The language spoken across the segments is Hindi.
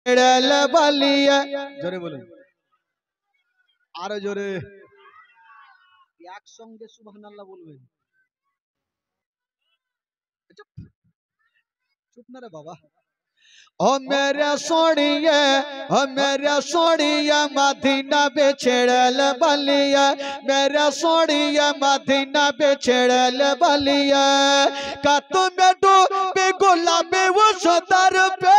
ছেড়েল বলিয়া জোরে বলুন আরো জোরে একসঙ্গে সুবহানাল্লাহ বলবেন চুপ চুপ না রে বাবা ओ मेरे सोनिया मदीना बेछड़ल बलिया मेरे सोनिया मदीना बेछड़ल बलिया का तुम्हें डूबे गुलाबी वो सुदर पे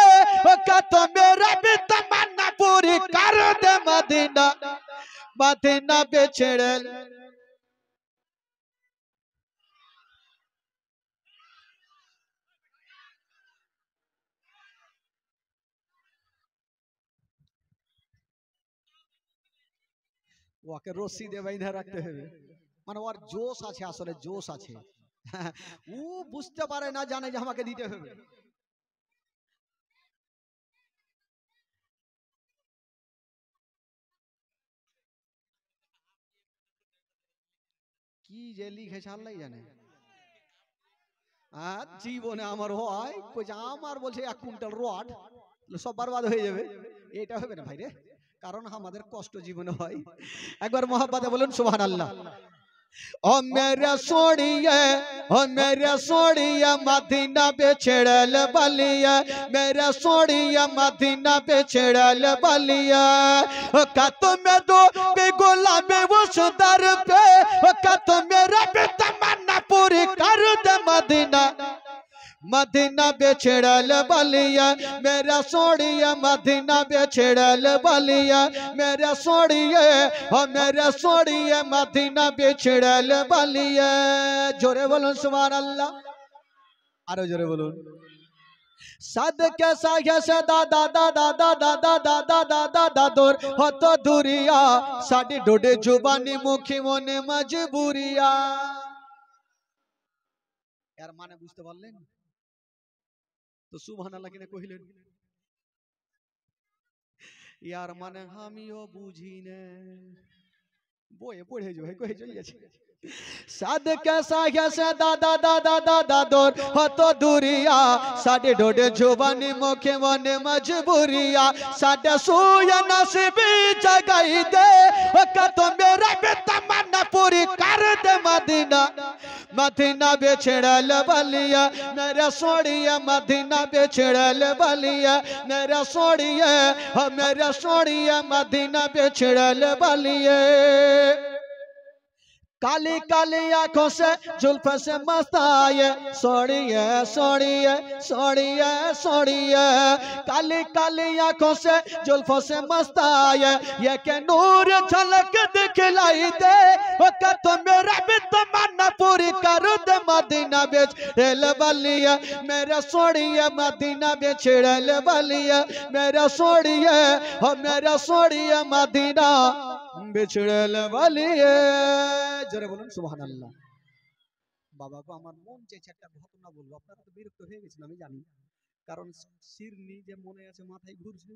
का तो मेरा भी तमन्ना पूरी कर दे मदीना बेछड़ल ওকে রশি দিয়ে বাইন্ধা রাখতে হবে মানে ওর জোশ আছে আসলে জোশ আছে ও বুঝতে পারে না জানে যে আমাকে দিতে হবে কি যে লিখেছে আল্লাহ জানে আর জীবনে আমার হয় কইছে আমার বলছে 1 কুইন্টাল রড সব বরবাদ হয়ে যাবে এটা হবে না ভাই রে কারণ আমাদের কষ্ট জীবনে হয় একবার মহব্বতে বলুন সুবহানাল্লাহ ओ मेरे सोनिया मदीना बेछड़ल बलिया मेरे सोनिया मदीना बेछड़ल बलिया का तो मैं दो बेगुलाबी वो सुदर पे का तो मेरा भी तमन्ना पूरी कर दे मदीना बेछड़ल बलिया मेरा सोनिया मदीना बेछड़ल बलिया मेरा सोनिया मदीना बेछड़ल बलिया जोरे बोलूं सुबहानल्लाह आरो जोरे बोलूं सद के सागे से दादा दादा दादा दादा दादा दादोर हो तो दूरिया साडी डोडे जुबानी मुखी मने मजबूरिया यार माने बुझते पारलेन तो सुबहानाल्लाह किने कहिलेन यार माने आमिও बुझी ने বইয়ে পড়ে যাবে কই যাইছে साद कैसा कैसे दादा दादा दादा दोर हो तो दूरिया साडे डोडे जुबानी मुखे मने मजबूरिया साडे सोया नसीबी जगाई दे का तो मेरा भी तमन्ना पूरी कर दे मदीना बेछड़ल बलिया मेरा सोनिया मदीना बेछड़ल बलिया मेरा सोनिया मदीना बेछड़ल बलिया काली काली आंखों से जुल्फ से मस्ताए सोनिया सोनिया सोनिया सोनिया काली काली आंखों से जुल्फों से मस्ताए ये के नूर झलक दिखलाई दे का तो मेरा भी तमन्ना पूरी कर दे मदीना बेछड़ल बलिया मेरा सोनिया मदीना बेछड़ल बलिया मेरा सोनिया मदीना बेछड़ल बलिया জোরে বলুন সুবহানাল্লাহ বাবা গো আমার মন চাইছে একটা ঘটনা বলবো আপনারা তো বিরক্ত হয়ে গেছেন আমি জানি কারণ শিরনি যে মনে আছে মাথায় ঘুরছে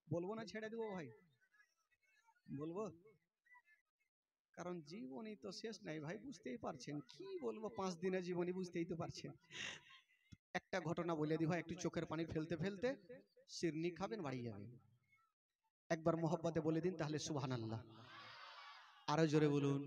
বলবো না ছেড়ে দেব ভাই বলবো কারণ জীবনই তো শেষ নাই ভাই বুঝতেই পারছেন কি বলবো 5 দিনের জীবনী বুঝতেই তো পারছেন একটা ঘটনা বলে দি ভাই একটু চোখের পানি ফেলতে ফেলতে শিরনি খাবেন বাড়ি যাবেন একবার মহব্বতে বলে দিন তাহলে সুবহানাল্লাহ আরো জোরে বলুন